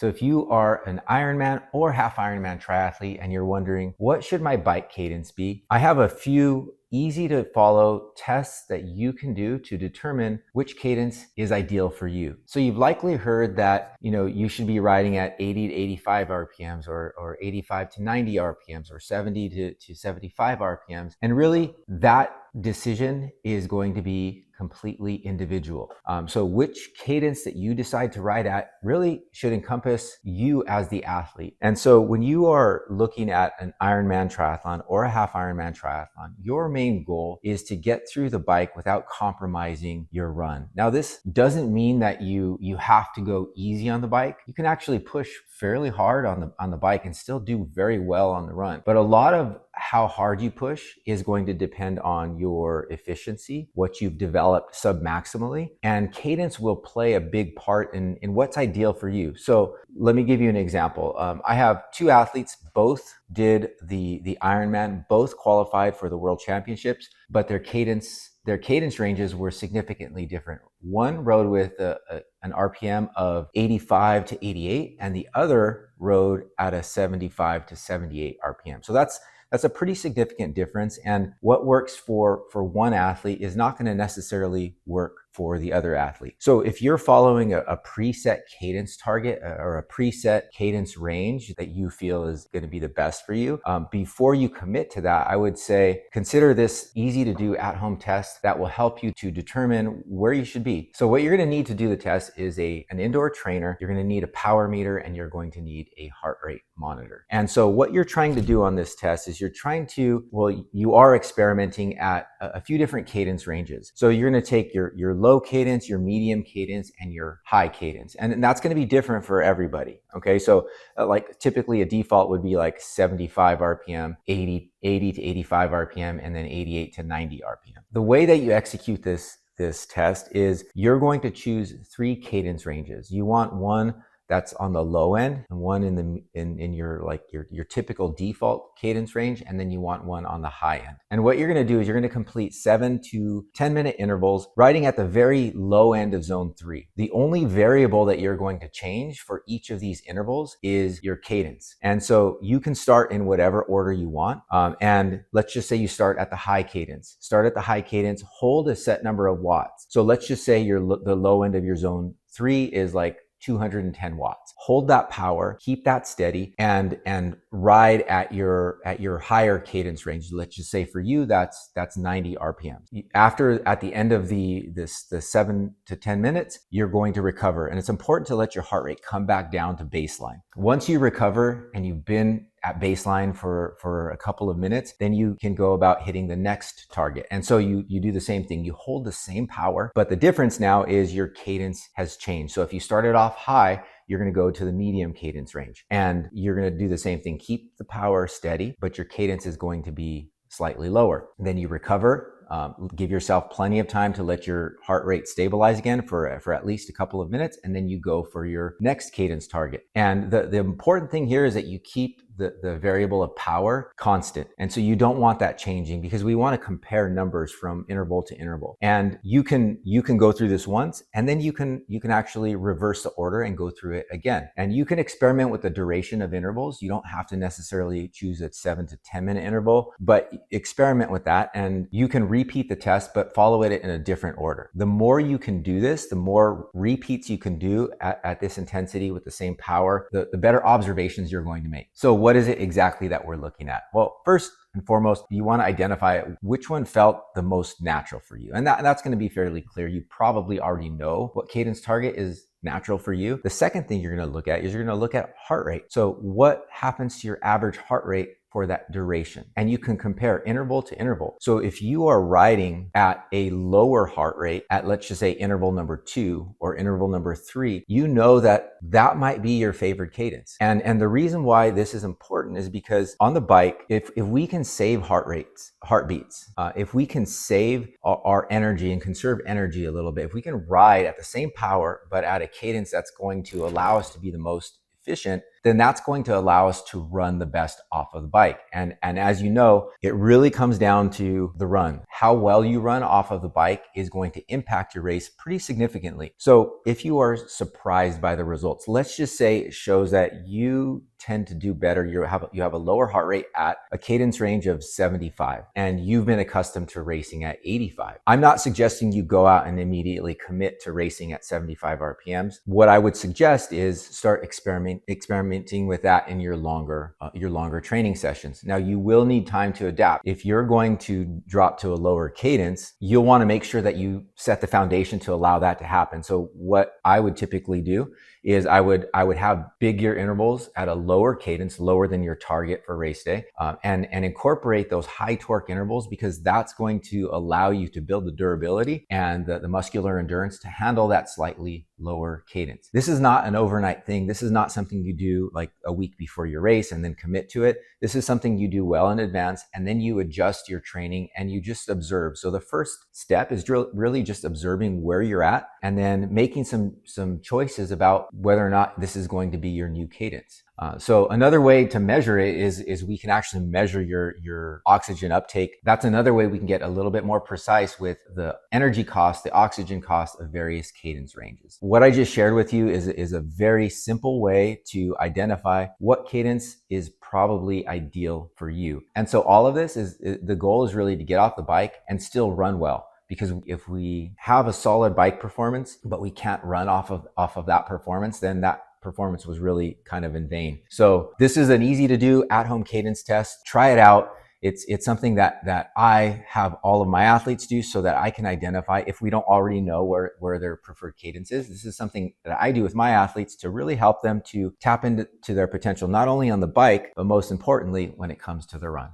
So if you are an Ironman or half Ironman triathlete and you're wondering, what should my bike cadence be? I have a few easy to follow tests that you can do to determine which cadence is ideal for you. So you've likely heard that, you should be riding at 80 to 85 RPMs or 85 to 90 RPMs or 70 to 75 RPMs. And really that decision is going to be completely individual. So which cadence that you decide to ride at really should encompass you as the athlete. And so when you are looking at an Ironman triathlon or a half Ironman triathlon, your main goal is to get through the bike without compromising your run. Now, this doesn't mean that you have to go easy on the bike. You can actually push fairly hard on the bike and still do very well on the run. But a lot of how hard you push is going to depend on your efficiency, what you've developed submaximally, and cadence will play a big part in what's ideal for you. So let me give you an example. I have two athletes, both did the Ironman, both qualified for the World Championships, but their cadence ranges were significantly different. One rode with an RPM of 85 to 88, and the other rode at a 75 to 78 RPM. So that's a pretty significant difference. And what works for one athlete is not going to necessarily work for the other athlete. So if you're following a preset cadence target or a preset cadence range that you feel is going to be the best for you, before you commit to that, I would say consider this easy to do at-home test that will help you to determine where you should be. So what you're going to need to do the test is an indoor trainer. You're going to need a power meter and you're going to need a heart rate monitor. And so what you're trying to do on this test is you are experimenting at a few different cadence ranges. So you're going to take your low cadence, your medium cadence, and your high cadence. And that's going to be different for everybody. Okay. So like typically a default would be like 75 RPM, 80 to 85 RPM, and then 88 to 90 RPM. The way that you execute this test is you're going to choose three cadence ranges. You want one that's on the low end and one in your typical default cadence range, and then you want one on the high end. And what you're going to do is you're going to complete 7 to 10 minute intervals riding at the very low end of zone 3. The only variable that you're going to change for each of these intervals is your cadence. And so you can start in whatever order you want. And let's just say you start at the high cadence. Start at the high cadence, hold a set number of watts. So let's just say the low end of your zone 3 is like 210 watts. Hold that power, keep that steady, and ride at your higher cadence range. Let's just say for you, that's 90 RPM. At the end of the 7 to 10 minutes, you're going to recover. And it's important to let your heart rate come back down to baseline. Once you recover and you've been at baseline for a couple of minutes, then you can go about hitting the next target. And so you do the same thing. You hold the same power, but the difference now is your cadence has changed. So if you started off high, you're going to go to the medium cadence range, and you're going to do the same thing. Keep the power steady, but your cadence is going to be slightly lower. Then you recover. Give yourself plenty of time to let your heart rate stabilize again for at least a couple of minutes, and then you go for your next cadence target. And the important thing here is that you keep the variable of power constant. And so you don't want that changing, because we want to compare numbers from interval to interval. And you can go through this once, and then you can actually reverse the order and go through it again. And you can experiment with the duration of intervals. You don't have to necessarily choose a 7 to 10 minute interval, but experiment with that, and you can repeat the test, but follow it in a different order. The more you can do this, the more repeats you can do at this intensity with the same power, the better observations you're going to make. So what is it exactly that we're looking at? Well, first and foremost, you want to identify which one felt the most natural for you. And that's going to be fairly clear. You probably already know what cadence target is natural for you. The second thing you're going to look at is you're going to look at heart rate. So what happens to your average heart rate for that duration? And you can compare interval to interval. So if you are riding at a lower heart rate at, let's just say, interval number 2 or interval number 3, you know that might be your favorite cadence. And the reason why this is important is because on the bike, if we can save heartbeats, if we can save our energy and conserve energy a little bit, if we can ride at the same power, but at a cadence that's going to allow us to be the most efficient, then that's going to allow us to run the best off of the bike. And as you know, it really comes down to the run. How well you run off of the bike is going to impact your race pretty significantly. So if you are surprised by the results, let's just say it shows that you tend to do better. You have a lower heart rate at a cadence range of 75, and you've been accustomed to racing at 85. I'm not suggesting you go out and immediately commit to racing at 75 RPMs. What I would suggest is start experimenting with that in your longer training sessions. Now, you will need time to adapt. If you're going to drop to a lower cadence, you'll want to make sure that you set the foundation to allow that to happen. So what I would typically do is I would have bigger intervals at a lower cadence, lower than your target for race day, and incorporate those high torque intervals, because that's going to allow you to build the durability and the muscular endurance to handle that slightly lower cadence. This is not an overnight thing. This is not something you do like a week before your race and then commit to it. This is something you do well in advance, and then you adjust your training and you just observe. So the first step is really just observing where you're at, and then making some choices about whether or not this is going to be your new cadence. So another way to measure it is we can actually measure your oxygen uptake. That's another way we can get a little bit more precise with the energy cost, the oxygen cost of various cadence ranges. What I just shared with you is a very simple way to identify what cadence is probably ideal for you. And so all of this the goal is really to get off the bike and still run well. Because if we have a solid bike performance, but we can't run off of that performance, then that performance was really kind of in vain. So this is an easy to do at-home cadence test. Try it out. It's something that I have all of my athletes do so that I can identify if we don't already know where their preferred cadence is. This is something that I do with my athletes to really help them to tap into their potential, not only on the bike, but most importantly, when it comes to the run.